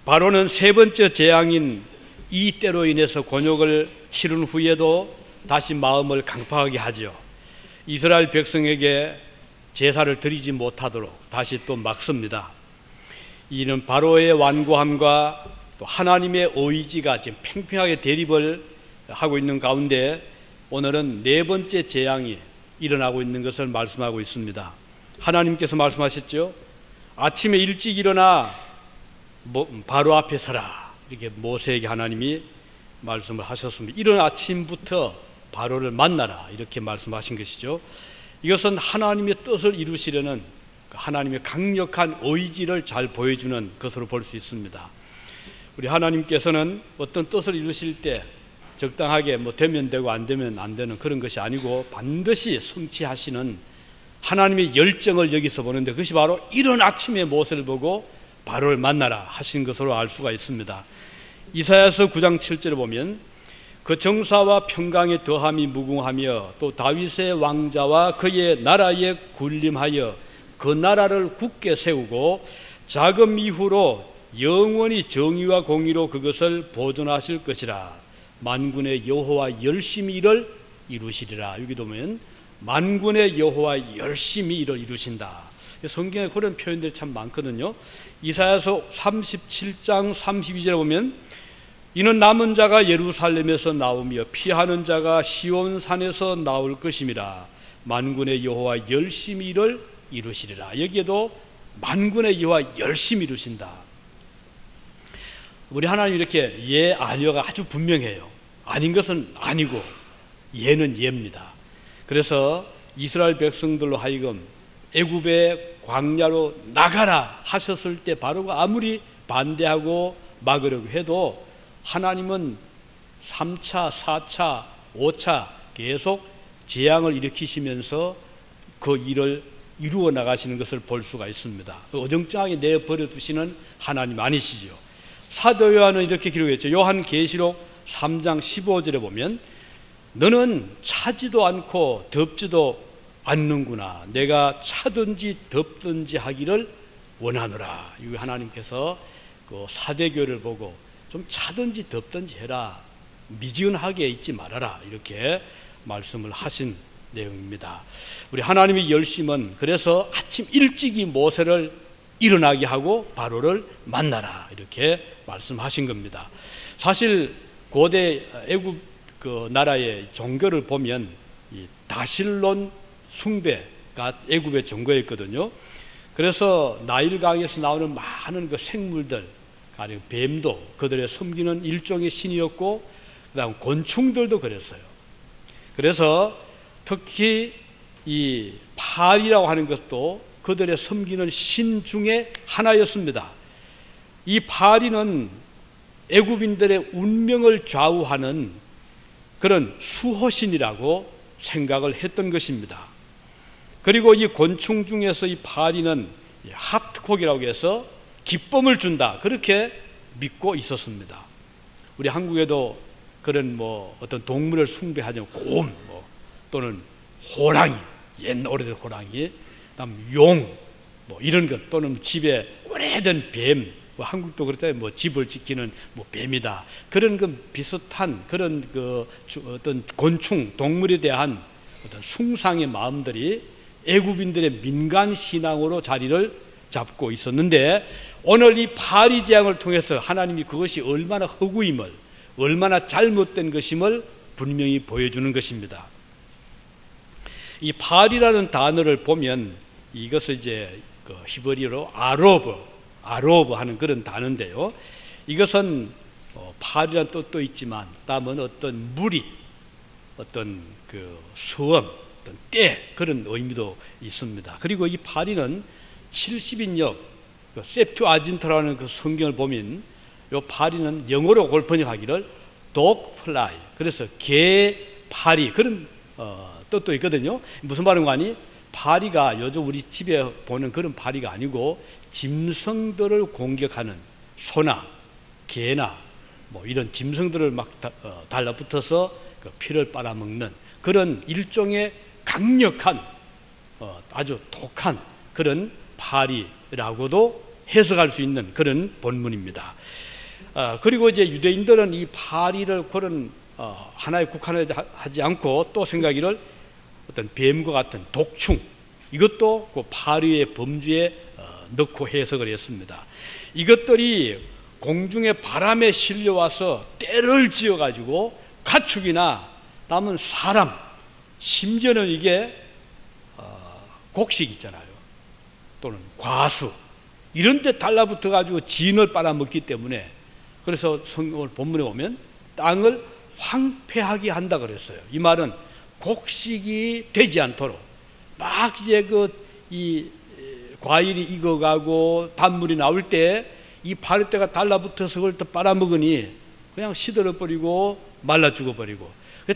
바로는 세 번째 재앙인 이 때로 인해서 곤욕을 치른 후에도 다시 마음을 강팍하게 하죠. 이스라엘 백성에게 제사를 드리지 못하도록 다시 또 막습니다. 이는 바로의 완고함과 또 하나님의 의지가 지금 팽팽하게 대립을 하고 있는 가운데 오늘은 네 번째 재앙이 일어나고 있는 것을 말씀하고 있습니다. 하나님께서 말씀하셨죠. 아침에 일찍 일어나 바로 앞에 서라, 이렇게 모세에게 하나님이 말씀을 하셨습니다. 이른 아침부터 바로를 만나라, 이렇게 말씀하신 것이죠. 이것은 하나님의 뜻을 이루시려는 하나님의 강력한 의지를 잘 보여주는 것으로 볼 수 있습니다. 우리 하나님께서는 어떤 뜻을 이루실 때 적당하게 되면 되고 안 되면 안 되는 그런 것이 아니고 반드시 성취하시는 하나님의 열정을 여기서 보는데, 그것이 바로 이른 아침에 모세를 보고 바로를 만나라 하신 것으로 알 수가 있습니다. 이사야서 9장 7절에 보면 그 정사와 평강의 더함이 무궁하며 또 다윗의 왕자와 그의 나라에 군림하여 그 나라를 굳게 세우고 자금 이후로 영원히 정의와 공의로 그것을 보존하실 것이라. 만군의 여호와 열심히 이를 이루시리라. 여기도 보면 만군의 여호와 열심히 이를 이루신다. 성경에 그런 표현들이 참 많거든요. 이사야서 37장 32절에 보면 이는 남은 자가 예루살렘에서 나오며 피하는 자가 시온산에서 나올 것임이라. 만군의 여호와 열심히 이를 이루시리라. 여기에도 만군의 여호와 열심히 이루신다. 우리 하나님 이렇게 예 아니요가 아주 분명해요. 아닌 것은 아니고 예는 예입니다. 그래서 이스라엘 백성들로 하여금 애굽의 광야로 나가라 하셨을 때 바로가 아무리 반대하고 막으려고 해도 하나님은 3차, 4차, 5차 계속 재앙을 일으키시면서 그 일을 이루어 나가시는 것을 볼 수가 있습니다. 어정쩡하게 내버려 두시는 하나님 아니시죠. 사도 요한은 이렇게 기록했죠. 요한계시록 3장 15절에 보면 너는 차지도 않고 덥지도 않는구나. 내가 차든지 덥든지 하기를 원하노라. 이 하나님께서 그 사대교를 보고 좀 차든지 덥든지 해라, 미지근하게 있지 말아라, 이렇게 말씀을 하신 내용입니다. 우리 하나님의 열심은 그래서 아침 일찍이 모세를 일어나게 하고 바로를 만나라, 이렇게 말씀하신 겁니다. 사실 고대 애굽 그 나라의 종교를 보면 이 다실론 숭배가 애굽의 종교였거든요. 그래서 나일강에서 나오는 많은 그 생물들, 가령 뱀도 그들의 섬기는 일종의 신이었고, 그다음 곤충들도 그랬어요. 그래서 특히 이 팔이라고 하는 것도 그들의 섬기는 신 중에 하나였습니다. 이 파리는 애굽인들의 운명을 좌우하는 그런 수호신이라고 생각을 했던 것입니다. 그리고 이 곤충 중에서 이 파리는 하트콕이라고 해서 기쁨을 준다, 그렇게 믿고 있었습니다. 우리 한국에도 그런 어떤 동물을 숭배하죠. 곰 또는 호랑이, 옛날 오래된 호랑이, 그다음 용 이런 것, 또는 집에 오래된 뱀, 한국도 그렇잖아요. 집을 지키는 뱀이다. 그런 비슷한 그런 어떤 곤충, 동물에 대한 어떤 숭상의 마음들이 애굽인들의 민간 신앙으로 자리를 잡고 있었는데, 오늘 이 파리 재앙을 통해서 하나님이 그것이 얼마나 허구임을, 얼마나 잘못된 것임을 분명히 보여주는 것입니다. 이 파리라는 단어를 보면 이것을 이제 히브리어로 아로브 하는 그런 단어인데요. 이것은 파리라는 뜻도 있지만 다음은 어떤 무리, 어떤 섬, 어떤 때, 그런 의미도 있습니다. 그리고 이 파리는 70인역 셉투아진트라는 그 성경을 보면 이 파리는 영어로 그걸 번역하기를 dogfly, 그래서 개파리, 그런 뜻도 있거든요. 무슨 말인가 하니, 파리가 요즘 우리 집에 보는 그런 파리가 아니고 짐승들을 공격하는 소나 개나 이런 짐승들을 막 달라붙어서 그 피를 빨아먹는 그런 일종의 강력한 아주 독한 그런 파리라고도 해석할 수 있는 그런 본문입니다. 그리고 이제 유대인들은 이 파리를 그런 하나에 국한하지 않고 또 생각하기를 어떤 뱀과 같은 독충, 이것도 그 파리의 범주에 넣고 해석을 했습니다. 이것들이 공중의 바람에 실려와서 떼를 지어가지고 가축이나 남은 사람, 심지어는 이게 곡식 있잖아요, 또는 과수 이런 데 달라붙어 가지고 진을 빨아먹기 때문에, 그래서 성경 본문에 보면 땅을 황폐하게 한다 그랬어요. 이 말은 곡식이 되지 않도록 막 이제 이 과일이 익어가고 단물이 나올 때 이 파리떼가 달라붙어서 그걸 또 빨아먹으니 그냥 시들어버리고 말라 죽어버리고,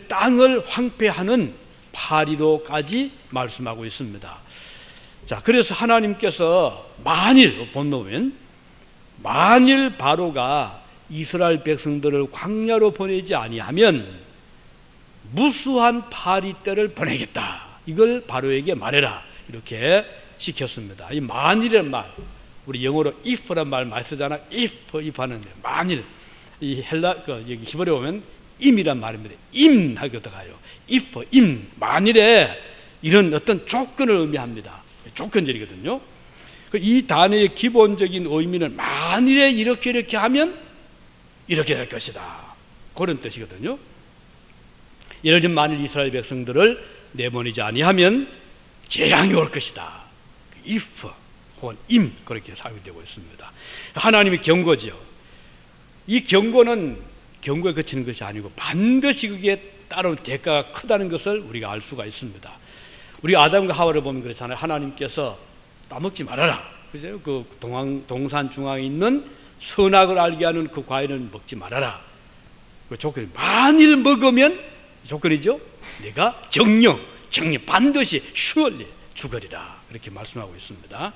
땅을 황폐하는 파리로까지 말씀하고 있습니다. 자, 그래서 하나님께서 만일 보면 만일 바로가 이스라엘 백성들을 광야로 보내지 아니하면 무수한 파리떼를 보내겠다, 이걸 바로에게 말해라, 이렇게 시켰습니다. 이 만일이라는 말, 우리 영어로 if란 말 많이 쓰잖아. if 하는데 만일, 이 여기 히브리어 보면 임이란 말입니다. 임 하게 들어가요. if, 만일에 이런 어떤 조건을 의미합니다. 조건절이거든요. 이 단어의 기본적인 의미는 만일에 이렇게 하면 이렇게 될 것이다, 그런 뜻이거든요. 예를 들면 만일 이스라엘 백성들을 내보내지 아니하면 재앙이 올 것이다. if 혹은 임, 그렇게 사용되고 있습니다. 하나님의 경고죠. 이 경고는 경고에 그치는 것이 아니고 반드시 그게 따른 대가가 크다는 것을 우리가 알 수가 있습니다. 우리 아담과 하와를 보면 그렇잖아요. 하나님께서 따먹지 말아라, 그죠? 그 동산 중앙에 있는 선악을 알게 하는 그 과일은 먹지 말아라. 그 조건이 만일 먹으면, 조건이죠, 내가 정령 반드시 surely 죽으리라, 이렇게 말씀하고 있습니다.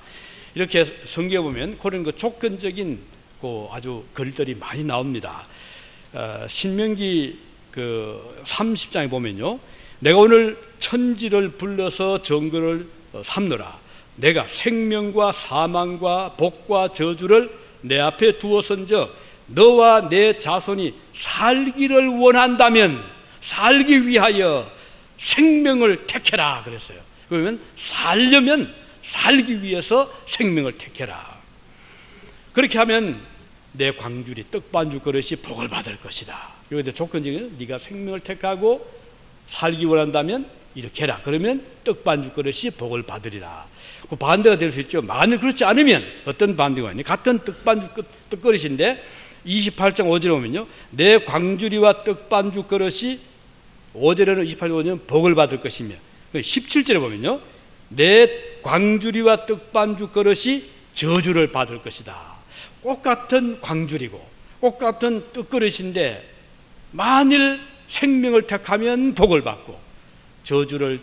이렇게 성경에 보면 그런 그 조건적인 그 아주 글들이 많이 나옵니다. 신명기 30장에 보면요, 내가 오늘 천지를 불러서 정거를 삼노라. 내가 생명과 사망과 복과 저주를 내 앞에 두어선적 너와 내 자손이 살기를 원한다면 살기 위하여 생명을 택해라 그랬어요. 그러면 살려면 살기 위해서 생명을 택해라. 그렇게 하면 내 광주리 떡반죽 그릇이 복을 받을 것이다. 여기에 조건적인, 네가 생명을 택하고 살기 원한다면 이렇게 해라. 그러면 떡반죽 그릇이 복을 받으리라. 그 반대가 될 수 있죠. 만일 그렇지 않으면 어떤 반대가 있니? 같은 떡반죽 떡그릇인데 28장 5절에 보면요, 내 광주리와 떡반죽 그릇이 5절에는 28장 5절은 복을 받을 것이며 17절에 보면요, 내 광주리와 떡반죽 그릇이 저주를 받을 것이다. 똑같은 광주리고 똑같은 떡그릇인데 만일 생명을 택하면 복을 받고 저주를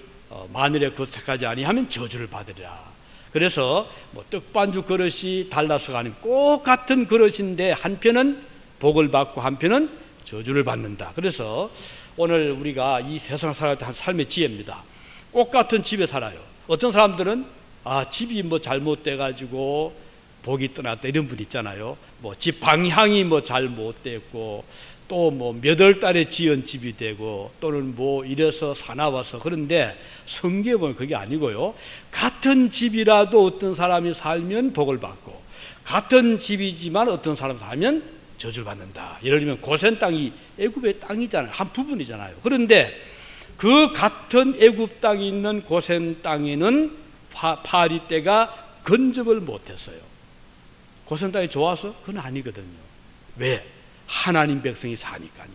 만일에 그 택하지 아니하면 저주를 받으리라. 그래서 뭐 떡반죽 그릇이 달라서가 아니고 똑같은 그릇인데 한편은 복을 받고 한편은 저주를 받는다. 그래서 오늘 우리가 이 세상 살아갈 때 한 삶의 지혜입니다. 똑같은 집에 살아요. 어떤 사람들은 집이 뭐 잘못돼 가지고 복이 떠났다 이런 분 있잖아요. 뭐 집 방향이 뭐 잘못됐고 또 뭐 몇 월 달에 지은 집이 되고 또는 뭐 이래서 사나워서. 그런데 성경에 보면 그게 아니고요, 같은 집이라도 어떤 사람이 살면 복을 받고 같은 집이지만 어떤 사람이 살면 저주를 받는다. 예를 들면 고센 땅이 애굽의 땅이잖아요. 한 부분이잖아요. 그런데 그 같은 애굽 땅이 있는 고센 땅에는 파리떼가 건접을 못했어요. 고센 땅이 좋아서? 그건 아니거든요. 왜? 하나님 백성이 사니까요.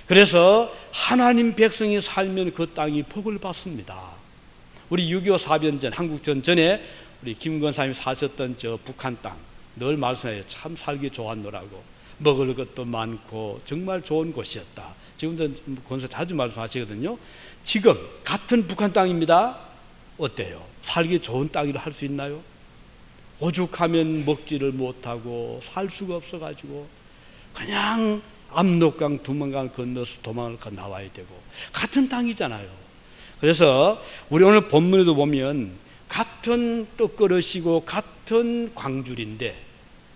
그래서 하나님 백성이 살면 그 땅이 복을 받습니다. 우리 6.25 사변전, 한국전 전에 우리 김건사님이 사셨던 저 북한 땅 늘 말씀해요. 참 살기 좋았노라고. 먹을 것도 많고 정말 좋은 곳이었다. 지금도 건사 자주 말씀하시거든요. 지금 같은 북한 땅입니다. 어때요? 살기 좋은 땅이라 할 수 있나요? 오죽하면 먹지를 못하고 살 수가 없어가지고 그냥 압록강 두만강을 건너서 도망을 나와야 되고 같은 땅이잖아요. 그래서 우리 오늘 본문에도 보면 같은 떡그릇이고 같은 광줄인데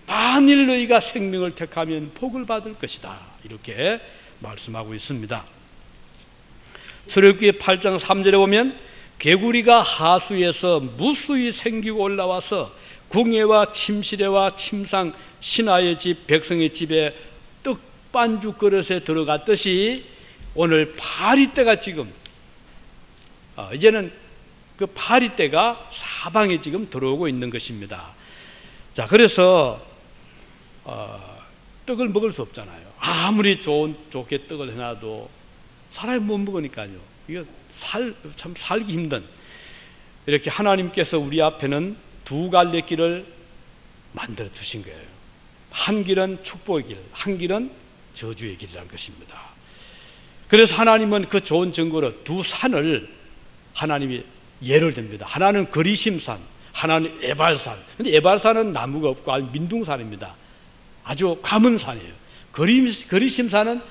만일 너희가 생명을 택하면 복을 받을 것이다. 이렇게 말씀하고 있습니다. 출애굽기 8장 3절에 보면 개구리가 하수에서 무수히 생기고 올라와서 궁예와 침실에와 침상 신하의 집 백성의 집에 떡반죽 그릇에 들어갔듯이 오늘 파리떼가 지금 이제는 그 파리떼가 사방에 지금 들어오고 있는 것입니다. 자, 그래서 떡을 먹을 수 없잖아요. 아무리 좋게 떡을 해놔도 사람이 못 먹으니까요. 이거 참 살기 힘든, 이렇게 하나님께서 우리 앞에는 두 갈래 길을 만들어 두신 거예요. 한 길은 축복의 길, 한 길은 저주의 길이라는 것입니다. 그래서 하나님은 그 좋은 증거로 두 산을 하나님이 예를 듭니다. 하나는 거리심산, 하나는 에발산. 근데 에발산은 나무가 없고 아주 민둥산입니다. 아주 가문 산이에요. 거리심산은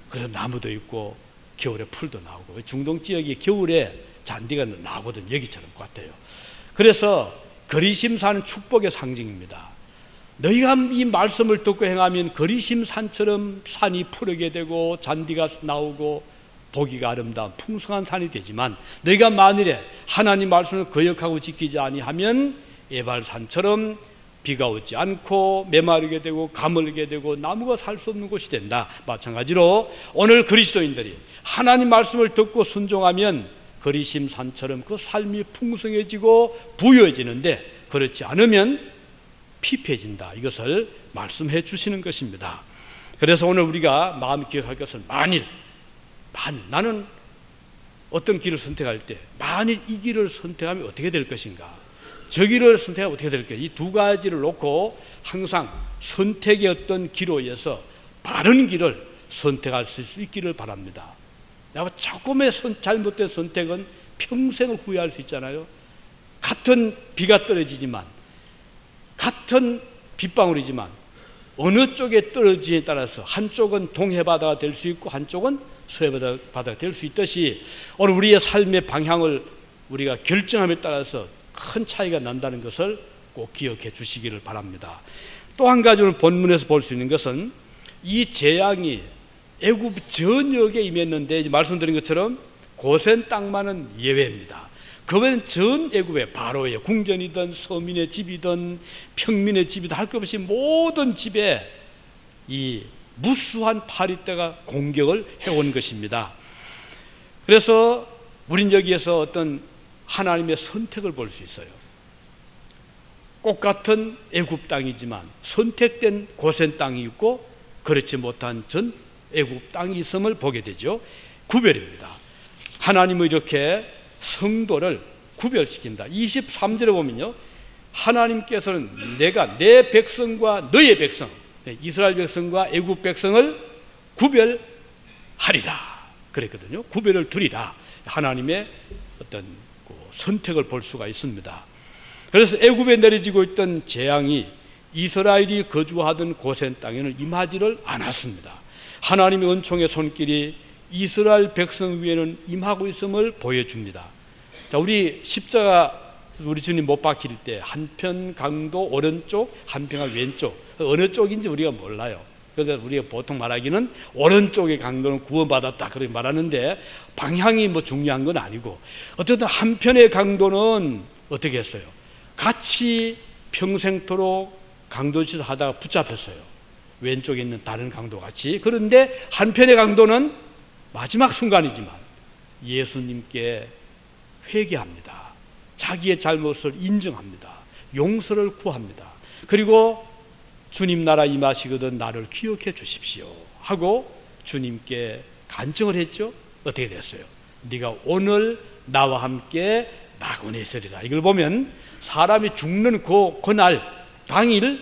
그래서 나무도 있고 겨울에 풀도 나오고, 중동 지역이 겨울에 잔디가 나거든요. 여기처럼 같아요. 그래서 거리심산은 축복의 상징입니다. 너희가 이 말씀을 듣고 행하면 거리심산처럼 산이 푸르게 되고 잔디가 나오고 보기가 아름다운 풍성한 산이 되지만, 너희가 만일에 하나님 말씀을 거역하고 지키지 아니하면 에발산처럼 비가 오지 않고 메마르게 되고 가물게 되고 나무가 살 수 없는 곳이 된다. 마찬가지로 오늘 그리스도인들이 하나님 말씀을 듣고 순종하면 거리심산처럼 그 삶이 풍성해지고 부유해지는데, 그렇지 않으면 피폐해진다. 이것을 말씀해 주시는 것입니다. 그래서 오늘 우리가 마음 기억할 것은 만일 나는 어떤 길을 선택할 때 만일 이 길을 선택하면 어떻게 될 것인가, 저 길을 선택하면 어떻게 될 것인가, 이 두 가지를 놓고 항상 선택의 어떤 기로에서 바른 길을 선택할 수 있기를 바랍니다. 조금의 잘못된 선택은 평생을 후회할 수 있잖아요. 같은 비가 떨어지지만, 같은 빗방울이지만 어느 쪽에 떨어지냐에 따라서 한쪽은 동해바다가 될 수 있고 한쪽은 서해바다가 될 수 있듯이 오늘 우리의 삶의 방향을 우리가 결정함에 따라서 큰 차이가 난다는 것을 꼭 기억해 주시기를 바랍니다. 또 한 가지 오늘 본문에서 볼 수 있는 것은 이 재앙이 애굽 전역에 임했는데, 말씀드린 것처럼 고센 땅만은 예외입니다. 그러면 전 애굽의 바로의 궁전이든 서민의 집이든 평민의 집이든 할 것 없이 모든 집에 이 무수한 파리떼가 공격을 해온 것입니다. 그래서 우린 여기에서 어떤 하나님의 선택을 볼 수 있어요. 똑같은 애굽 땅이지만 선택된 고센 땅이 있고 그렇지 못한 전 애굽 땅이 있음을 보게 되죠. 구별입니다. 하나님은 이렇게 성도를 구별시킨다. 23절에 보면요, 하나님께서는 내가 내 백성과 너의 백성, 이스라엘 백성과 애굽 백성을 구별하리라 그랬거든요. 구별을 두리라. 하나님의 어떤 선택을 볼 수가 있습니다. 그래서 애굽에 내려지고 있던 재앙이 이스라엘이 거주하던 고센 땅에는 임하지를 않았습니다. 하나님의 은총의 손길이 이스라엘 백성 위에는 임하고 있음을 보여줍니다. 자, 우리 십자가 우리 주님 못 박힐 때 한편 강도 오른쪽, 한편가 왼쪽, 어느 쪽인지 우리가 몰라요. 그래서 우리가 보통 말하기는 오른쪽의 강도는 구원받았다 그렇게 말하는데, 방향이 뭐 중요한 건 아니고 어쨌든 한편의 강도는 어떻게 했어요? 같이 평생토록 강도짓을 하다가 붙잡혔어요. 왼쪽에 있는 다른 강도 같이. 그런데 한편의 강도는 마지막 순간이지만 예수님께 회개합니다. 자기의 잘못을 인정합니다. 용서를 구합니다. 그리고 주님 나라 임하시거든 나를 기억해 주십시오 하고 주님께 간청을 했죠. 어떻게 됐어요? 네가 오늘 나와 함께 낙원에 있으리라. 이걸 보면 사람이 죽는 그날 당일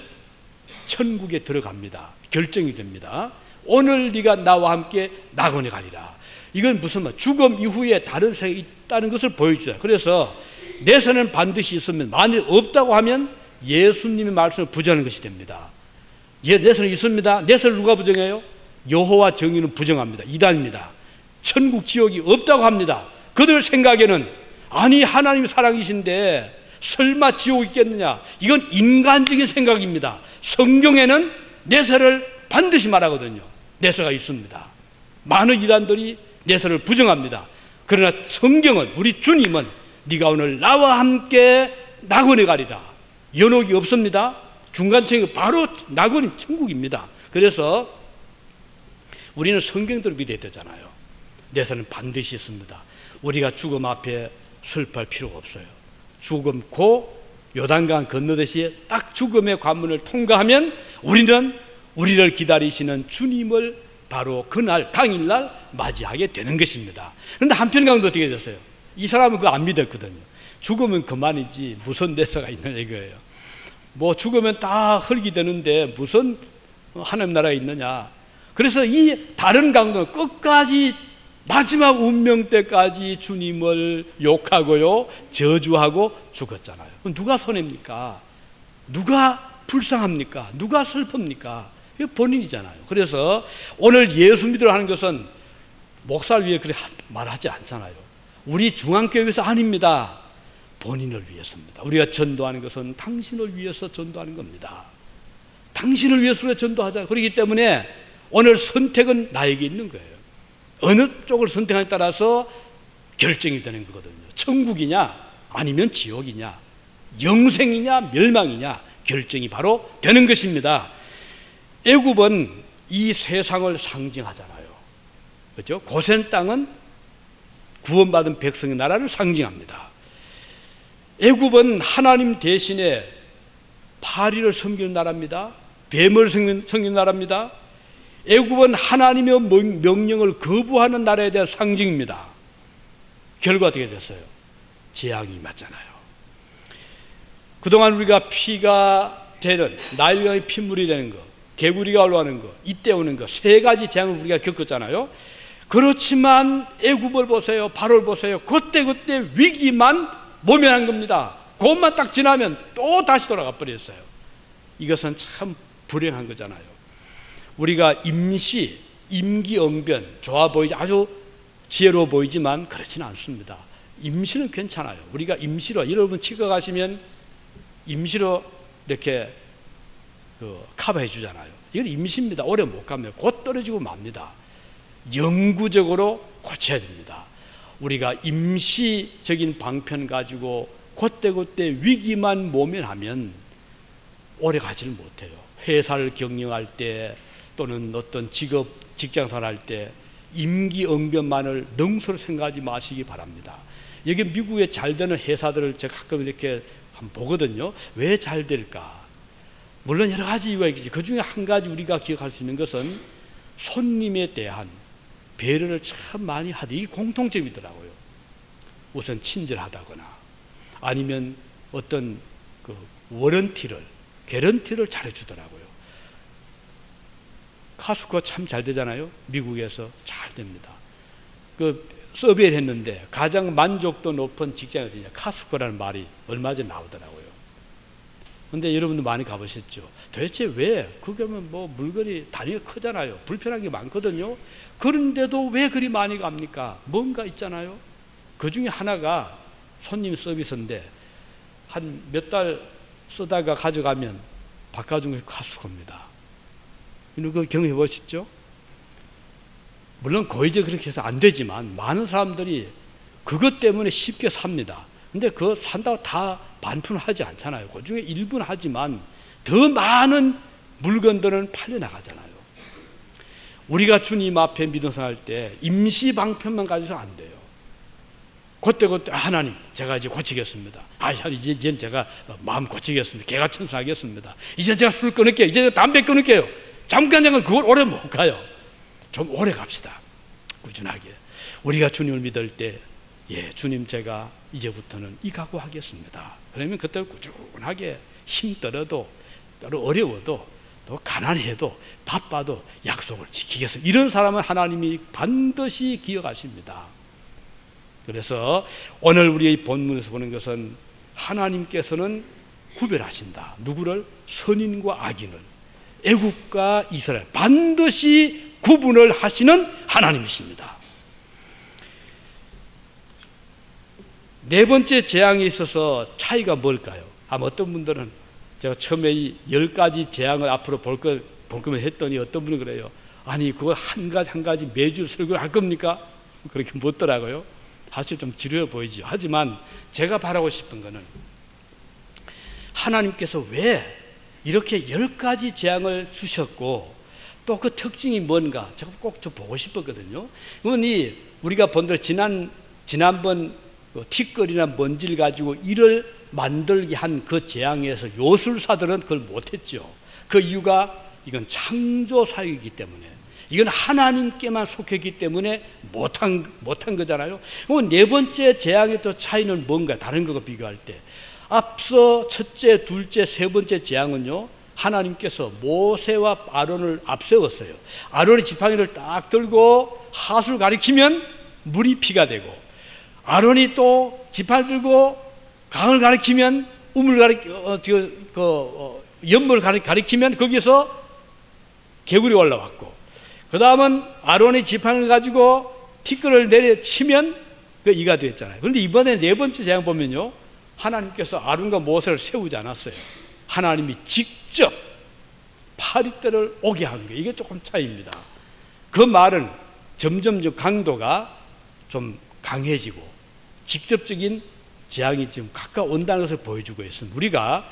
천국에 들어갑니다. 결정이 됩니다. 오늘 네가 나와 함께 낙원에 가리라. 이건 무슨 말? 죽음 이후에 다른 세계에 있다는 것을 보여주죠. 그래서 내세는 반드시 있으면, 만일 없다고 하면 예수님의 말씀을 부정하는 것이 됩니다. 내세는 있습니다. 내세를 누가 부정해요? 여호와 정의는 부정합니다. 이단입니다. 천국 지옥이 없다고 합니다. 그들 생각에는 아니 하나님 사랑이신데 설마 지옥 있겠느냐? 이건 인간적인 생각입니다. 성경에는 내세를 반드시 말하거든요. 내세가 있습니다. 많은 이단들이 내세를 부정합니다. 그러나 성경은, 우리 주님은 네가 오늘 나와 함께 낙원에 가리라. 연옥이 없습니다. 중간층이 바로 낙원이 천국입니다. 그래서 우리는 성경대로 믿어야 되잖아요. 내세는 반드시 있습니다. 우리가 죽음 앞에 슬퍼할 필요가 없어요. 죽음 고 요단강 건너듯이 딱 죽음의 관문을 통과하면 우리는 우리를 기다리시는 주님을 바로 그날 당일날 맞이하게 되는 것입니다. 그런데 한편 강도 어떻게 됐어요? 이 사람은 그거 안 믿었거든요. 죽으면 그만이지 무슨 내세가 있느냐 이거예요. 뭐 죽으면 다 흙이 되는데 무슨 하나님 나라가 있느냐. 그래서 이 다른 강도는 끝까지 마지막 운명 때까지 주님을 욕하고요, 저주하고 죽었잖아요. 그럼 누가 손해입니까? 누가 불쌍합니까? 누가 슬픕니까? 이거 본인이잖아요. 그래서 오늘 예수 믿으러 하는 것은 목사를 위해 그렇게 말하지 않잖아요. 우리 중앙교회에서 아닙니다. 본인을 위해서입니다. 우리가 전도하는 것은 당신을 위해서 전도하는 겁니다. 당신을 위해서 전도하자. 그렇기 때문에 오늘 선택은 나에게 있는 거예요. 어느 쪽을 선택하냐에 따라서 결정이 되는 거거든요. 천국이냐 아니면 지옥이냐, 영생이냐 멸망이냐 결정이 바로 되는 것입니다. 애굽은 이 세상을 상징하잖아요. 그렇죠? 고센 땅은 구원받은 백성의 나라를 상징합니다. 애굽은 하나님 대신에 파리를 섬기는 나라입니다. 뱀을 섬기는 나라입니다. 애굽은 하나님의 명령을 거부하는 나라에 대한 상징입니다. 결과 어떻게 됐어요? 재앙이 맞잖아요. 그동안 우리가 피가 되는, 나일강의 핏물이 되는 거, 개구리가 올라오는 거, 이때 오는 거, 세 가지 재앙을 우리가 겪었잖아요. 그렇지만 애굽을 보세요. 바로를 보세요. 그때 위기만 모면한 겁니다. 그것만 딱 지나면 또 다시 돌아가 버렸어요. 이것은 참 불행한 거잖아요. 우리가 임기응변 좋아 보이지, 아주 지혜로워 보이지만 그렇지는 않습니다. 임시는 괜찮아요. 우리가 임시로, 여러분 치과 가시면 임시로 이렇게 커버해 주잖아요. 이건 임시입니다. 오래 못 가면 곧 떨어지고 맙니다. 영구적으로 고쳐야 됩니다. 우리가 임시적인 방편 가지고 그때 위기만 모면하면 오래 가지를 못해요. 회사를 경영할 때 또는 어떤 직장생활 할 때 임기응변만을 능수로 생각하지 마시기 바랍니다. 여기 미국에 잘 되는 회사들을 제가 가끔 이렇게 한번 보거든요. 왜 잘 될까? 물론 여러 가지 이유가 있겠지. 그 중에 한 가지 우리가 기억할 수 있는 것은 손님에 대한 배려를 참 많이 하다. 이게 공통점이더라고요. 우선 친절하다거나 아니면 어떤 개런티를 잘해주더라고요. 카스코 참 잘 되잖아요. 미국에서 잘 됩니다. 서베이를 했는데 가장 만족도 높은 직장이 어디냐? 카스코라는 말이 얼마 전에 나오더라고요. 근데 여러분도 많이 가보셨죠? 도대체 왜? 그러면 뭐 물건이 단위가 크잖아요. 불편한 게 많거든요. 그런데도 왜 그리 많이 갑니까? 뭔가 있잖아요. 그 중에 하나가 손님 서비스인데 한 몇 달 쓰다가 가져가면 바꿔준 게 카스코입니다. 이런 거 경험해 보셨죠? 물론 거의 그렇게 해서 안 되지만 많은 사람들이 그것 때문에 쉽게 삽니다. 근데 그거 산다고 다 반품을 하지 않잖아요. 그 중에 일부는 하지만 더 많은 물건들은 팔려나가잖아요. 우리가 주님 앞에 믿음 생활할 때 임시 방편만 가지고 안 돼요. 그때 하나님 제가 이제 고치겠습니다. 이제 제가 마음 고치겠습니다. 개가천선하겠습니다. 이제 제가 술 끊을게요. 이제 담배 끊을게요. 잠깐 그걸 오래 못 가요. 좀 오래 갑시다. 꾸준하게. 우리가 주님을 믿을 때 주님 제가 이제부터는 이 각오하겠습니다. 그러면 그때 꾸준하게 힘들어도 어려워도 또 가난해도 바빠도 약속을 지키겠습니다. 이런 사람은 하나님이 반드시 기억하십니다. 그래서 오늘 우리의 본문에서 보는 것은 하나님께서는 구별하신다. 누구를? 선인과 악인을, 애국과 이스라엘 반드시 구분을 하시는 하나님이십니다. 네 번째 재앙에 있어서 차이가 뭘까요? 아마 어떤 분들은 제가 처음에 이 10가지 재앙을 앞으로 볼 거면 했더니 어떤 분은 그래요. 아니 그걸 한 가지 매주 설교를 할 겁니까? 그렇게 묻더라고요. 사실 좀 지루해 보이죠. 하지만 제가 바라고 싶은 거는 하나님께서 왜 이렇게 10가지 재앙을 주셨고 또 그 특징이 뭔가 제가 꼭 좀 보고 싶었거든요. 그러니 우리가 본들 지난번 티끌이나 먼지를 가지고 이를 만들게 한 그 재앙에서 요술사들은 그걸 못했죠. 그 이유가 이건 창조 사역이기 때문에, 이건 하나님께만 속했기 때문에 못한 거잖아요. 그럼 네 번째 재앙의 또 차이는 뭔가 다른 것과 비교할 때, 앞서 첫째, 둘째, 세 번째 재앙은요, 하나님께서 모세와 아론을 앞세웠어요. 아론이 지팡이를 딱 들고 하수를 가리키면 물이 피가 되고, 아론이 또 지팡이를 들고 강을 가리키면 연못을 가리키면 거기서 개구리 올라왔고, 그 다음은 아론이 지팡이를 가지고 티끌을 내려치면 그 이가 됐잖아요. 그런데 이번에 네 번째 재앙 보면요, 하나님께서 아론과 모세를 세우지 않았어요. 하나님이 직접 파리떼를 오게 한 거예요. 이게 조금 차이입니다. 그 말은 점점 강도가 좀 강해지고 직접적인 재앙이 지금 가까운다는 것을 보여주고 있습니다. 우리가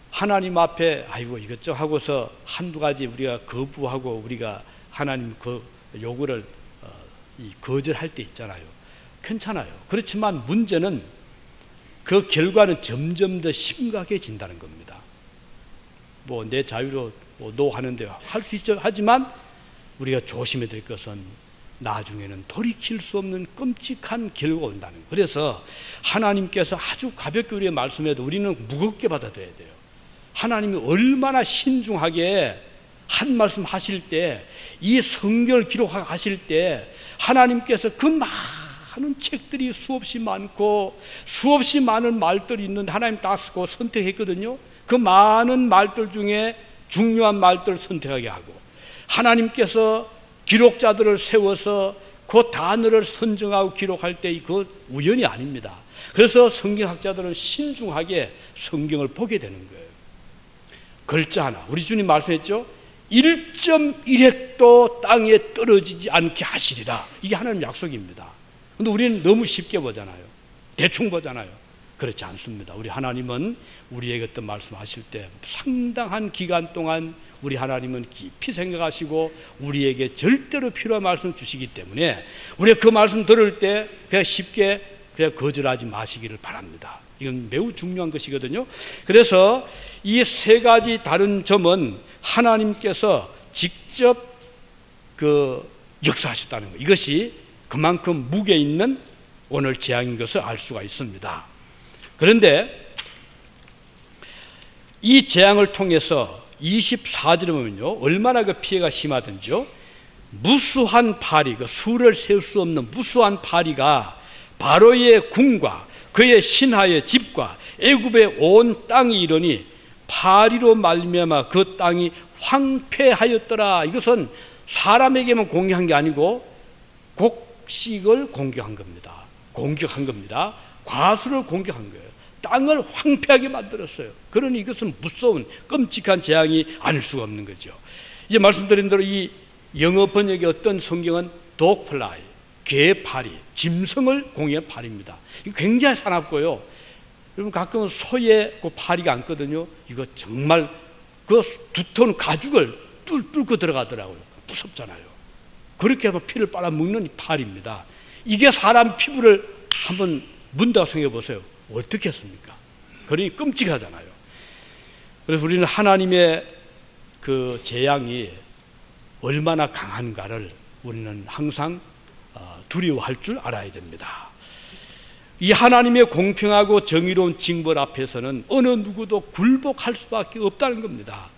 하나님 앞에 아이고 이것저것 하고서 한두 가지 우리가 거부하고 우리가 하나님 그 요구를 거절할 때 있잖아요. 괜찮아요. 그렇지만 문제는 그 결과는 점점 더 심각해진다는 겁니다. 뭐 내 자유로 노 하는데 할 수 있죠. 하지만 우리가 조심해야 될 것은 나중에는 돌이킬 수 없는 끔찍한 결과가 온다는 거예요. 그래서 하나님께서 아주 가볍게 우리의 말씀에도 우리는 무겁게 받아들여야 돼요. 하나님이 얼마나 신중하게 한 말씀 하실 때, 이 성경을 기록하실 때 하나님께서 그 많은 책들이 수없이 많고 수없이 많은 말들이 있는데 하나님 딱 쓰고 선택했거든요. 그 많은 말들 중에 중요한 말들을 선택하게 하고, 하나님께서 기록자들을 세워서 그 단어를 선정하고 기록할 때 그 우연이 아닙니다. 그래서 성경학자들은 신중하게 성경을 보게 되는 거예요. 글자 하나, 우리 주님 말씀했죠. 1.1획도 땅에 떨어지지 않게 하시리라. 이게 하나님 약속입니다. 근데 우리는 너무 쉽게 보잖아요. 대충 보잖아요. 그렇지 않습니다. 우리 하나님은 우리에게 어떤 말씀하실 때 상당한 기간 동안 우리 하나님은 깊이 생각하시고 우리에게 절대로 필요한 말씀을 주시기 때문에 우리가 그 말씀 들을 때 그냥 쉽게 그냥 거절하지 마시기를 바랍니다. 이건 매우 중요한 것이거든요. 그래서 이 세 가지 다른 점은 하나님께서 직접 역사하셨다는 것, 이것이 그만큼 무게 있는 오늘 재앙인 것을 알 수가 있습니다. 그런데 이 재앙을 통해서 24절에 보면요, 얼마나 그 피해가 심하든지요, 무수한 파리, 그 수를 세울 수 없는 무수한 파리가 바로의 궁과 그의 신하의 집과 애굽의 온 땅이 이르니 파리로 말미암아 그 땅이 황폐하였더라. 이것은 사람에게만 공격한 게 아니고 곡식을 공격한 겁니다. 과수를 공격한 거예요. 땅을 황폐하게 만들었어요. 그러니 이것은 무서운 끔찍한 재앙이 아닐 수가 없는 거죠. 이제 말씀드린 대로 이 영어 번역의 어떤 성경은 독플라이, 개파리, 짐승을 공격한 파리입니다. 이거 굉장히 사납고요. 여러분 가끔은 소의 그 파리가 앉거든요. 이거 정말 그 두터운 가죽을 뚫고 들어가더라고요. 무섭잖아요. 그렇게 하면 피를 빨아먹는 이 파리입니다. 이게 사람 피부를 한번 문다고 생각해 보세요. 어떻게 했습니까? 그러니 끔찍하잖아요. 그래서 우리는 하나님의 그 재앙이 얼마나 강한가를 우리는 항상 두려워할 줄 알아야 됩니다. 이 하나님의 공평하고 정의로운 징벌 앞에서는 어느 누구도 굴복할 수밖에 없다는 겁니다.